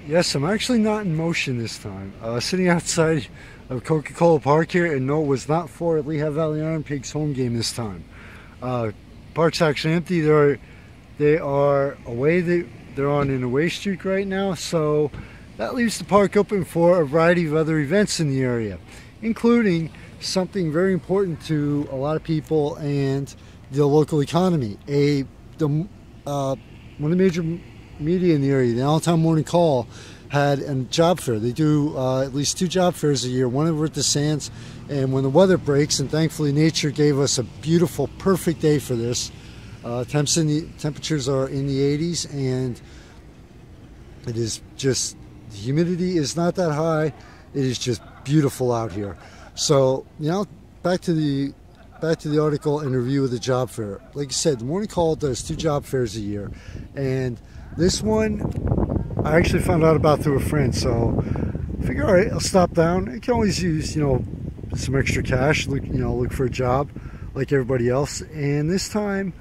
Yes, I'm actually not in motion this time. Sitting outside of Coca-Cola Park here, and no, it was not for Lehigh Valley Iron Pigs home game this time. Uh, Park's actually empty. They are away. They're on an away streak right now, so that leaves the park open for a variety of other events in the area, including something very important to a lot of people and the local economy. One of the major media in the area, the Allentown Morning Call, had a job fair. They do at least 2 job fairs a year, one over at the Sands, and when the weather breaks, and thankfully nature gave us a beautiful, perfect day for this. Temperatures are in the 80s, and it is just, the humidity is not that high. It is just beautiful out here. So, back to the article and review of the job fair. Like I said, the Morning Call does 2 job fairs a year, and this one I actually found out about through a friend. So I figure, all right, I'll stop down. I can always use, some extra cash. Look for a job like everybody else. And this time,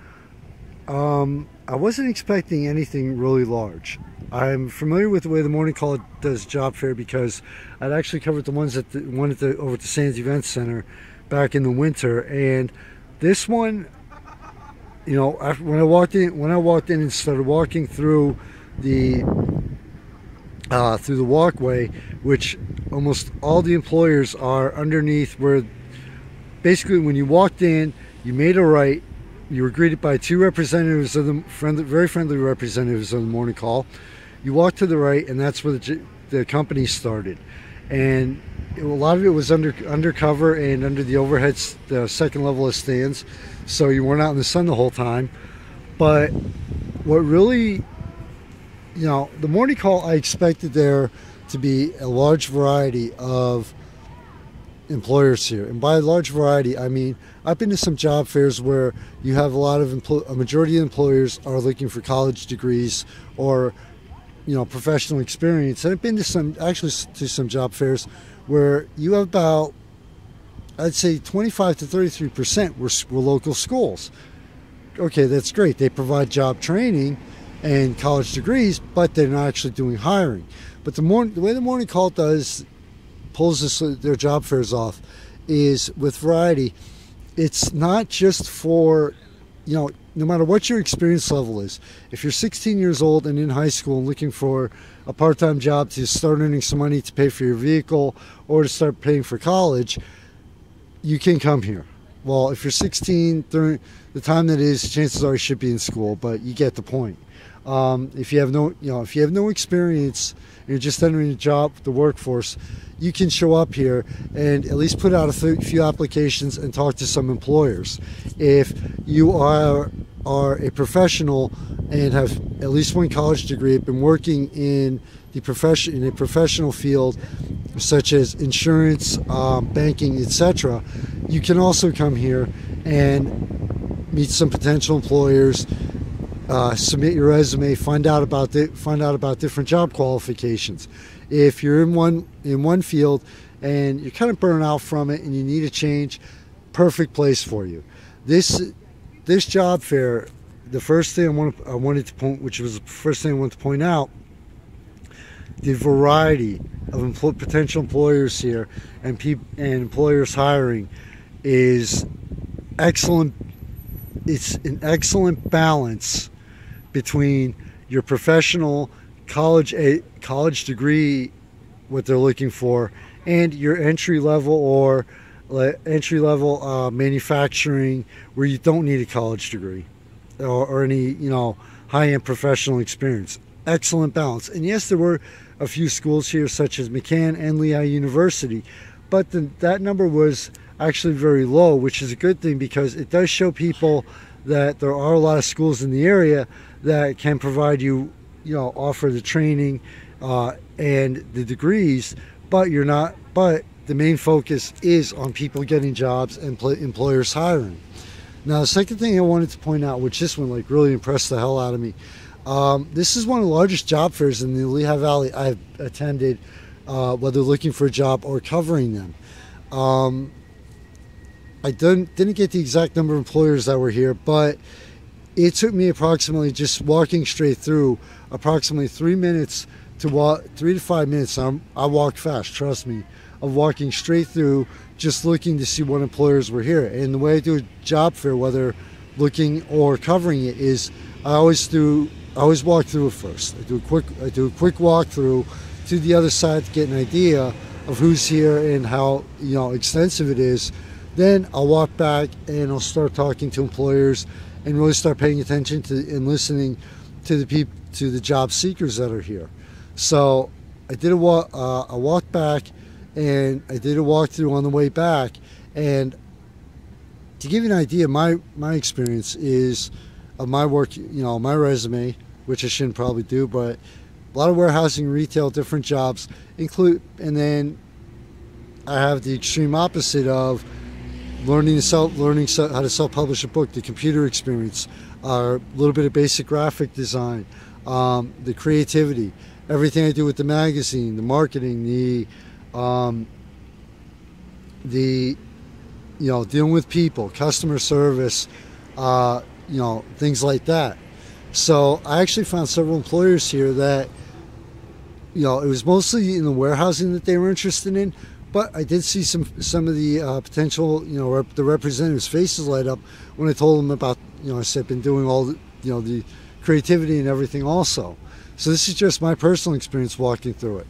I wasn't expecting anything really large. I'm familiar with the way the Morning Call does job fair because I'd actually covered the one over at the Sands Event Center back in the winter, and this one, when I walked in and started walking through the walkway, which almost all the employers are underneath, where basically when you walked in, you made a right, you were greeted by 2 representatives of very friendly representatives of the Morning Call. You walked to the right, and that's where the company started, and a lot of it was undercover and under the second level of stands, so you weren't out in the sun the whole time. But what really, the Morning Call, I expected there to be a large variety of employers here, and by large variety I mean I've been to some job fairs where you have a majority of employers are looking for college degrees or professional experience, and I've been to some job fairs where you have about, I'd say 25 to 33% were local schools. Okay, that's great. They provide job training and college degrees, but they're not actually doing hiring. But the way the Morning Call pulls their job fairs off is with variety. It's not just for, no matter what your experience level is. If you're 16 years old and in high school and looking for a part-time job to start earning some money to pay for your vehicle or to start paying for college, you can come here. Well, if you're 16, during the time that is, chances are you should be in school, but you get the point. If you have no experience and you're just entering the workforce, you can show up here and at least put out a few applications and talk to some employers. If you are a professional and have at least 1 college degree, have been working in a professional field such as insurance, banking, etc., you can also come here and meet some potential employers. Submit your resume, find out about different job qualifications. If you're in one field and you're kind of burnt out from it and you need a change, perfect place for you. This job fair, the first thing I wanted to point out, the variety of potential employers here and employers hiring is excellent. It's an excellent balance between your professional college degree, what they're looking for, and your entry level manufacturing, where you don't need a college degree or any high-end professional experience. Excellent balance. And yes, there were a few schools here such as McCann and Lehigh University, but that number was actually very low, which is a good thing because it does show people that there are a lot of schools in the area that can provide offer the training and the degrees, but the main focus is on people getting jobs and employers hiring. Now, the second thing I wanted to point out, which this one really impressed the hell out of me, this is one of the largest job fairs in the Lehigh Valley I've attended, whether looking for a job or covering them. I didn't get the exact number of employers that were here, but it took me approximately, just walking straight through, approximately 3 minutes to walk 3 to 5 minutes. I walked fast, trust me, of walking straight through, just looking to see what employers were here. And the way I do a job fair, whether looking or covering it, is I always walk through it first. I do a quick walkthrough to the other side to get an idea of who's here and how extensive it is. Then I'll walk back and I'll start talking to employers and really start paying attention to and listening to the job seekers that are here. So I did a walk back, and I did a walkthrough on the way back. And to give you an idea, my experience is of my work, my resume, which I shouldn't probably do, but a lot of warehousing, retail, different jobs and then I have the extreme opposite of learning how to self-publish a book, the computer experience, a little bit of basic graphic design, the creativity, everything I do with the magazine, the marketing, dealing with people, customer service, things like that. So I actually found several employers here that, it was mostly in the warehousing that they were interested in, but I did see some of the potential, the representatives' faces light up when I told them about, I said, been doing all the, the creativity and everything also. So this is just my personal experience walking through it.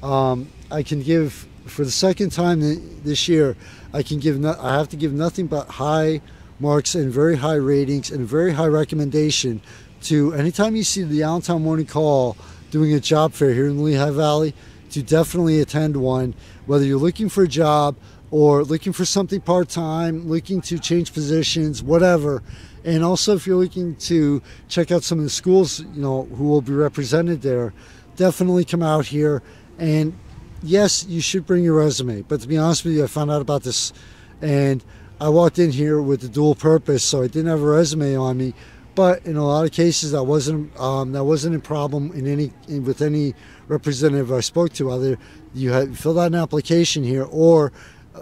I can give, for the second time this year, I have to give nothing but high marks and very high ratings and very high recommendation to anytime you see the Allentown Morning Call doing a job fair here in the Lehigh Valley, to definitely attend one, whether you're looking for a job or looking for something part-time, looking to change positions, whatever. And also if you're looking to check out some of the schools, who will be represented there, definitely come out here. And yes, you should bring your resume, but to be honest with you, I found out about this and I walked in here with the dual purpose, so I didn't have a resume on me. But in a lot of cases, that wasn't a problem with any representative I spoke to. Either you had filled out an application here, or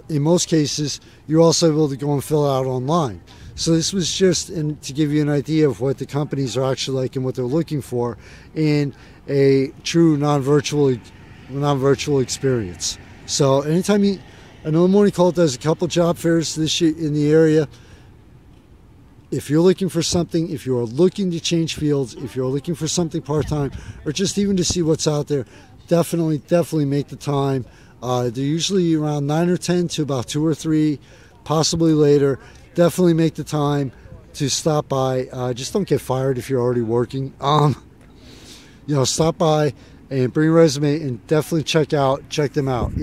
in most cases, you're also able to go and fill it out online. So this was just to give you an idea of what the companies are actually like and what they're looking for in a true non-virtual experience. So anytime I know the Morning Call does a couple job fairs this year in the area. If you're looking for something, if you're looking to change fields, if you're looking for something part-time, or just even to see what's out there, definitely make the time. They're usually around 9 or 10 to about 2 or 3, possibly later. Definitely make the time to stop by. Just don't get fired if you're already working. Stop by and bring a resume and definitely check them out.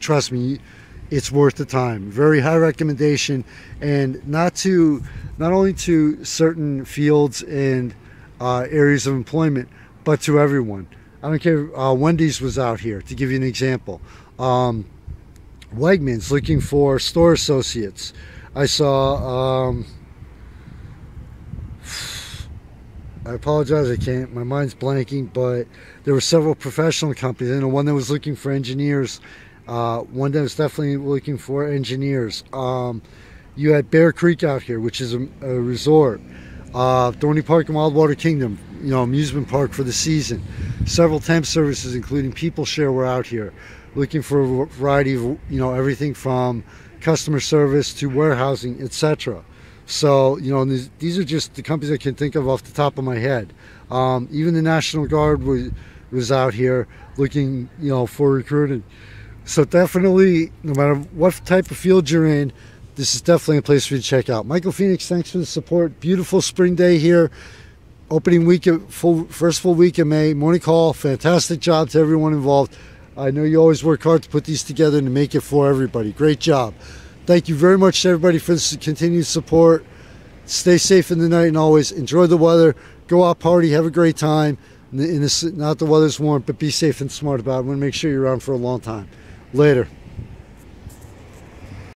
Trust me, it's worth the time. Very high recommendation, and not only to certain fields and areas of employment, but to everyone. I don't care. Wendy's was out here, to give you an example. Wegmans looking for store associates. I saw. I apologize, my mind's blanking, but there were several professional companies. I know one that was looking for engineers. One that was definitely looking for engineers. You had Bear Creek out here, which is a resort. Thorny Park and Wildwater Kingdom, amusement park for the season. Several temp services, including People Share, were out here looking for a variety of, everything from customer service to warehousing, etc. So, these are just the companies I can think of off the top of my head. Even the National Guard was out here looking, for recruiting. So definitely, no matter what type of field you're in, this is definitely a place for you to check out. Michael Phoenix, thanks for the support. Beautiful spring day here. Opening week, first full week of May. Morning Call, fantastic job to everyone involved. I know you always work hard to put these together and to make it for everybody. Great job. Thank you very much to everybody for this continued support. Stay safe in the night and always enjoy the weather. Go out, party, have a great time. Not the weather's warm, but be safe and smart about it. I want to make sure you're around for a long time. Later.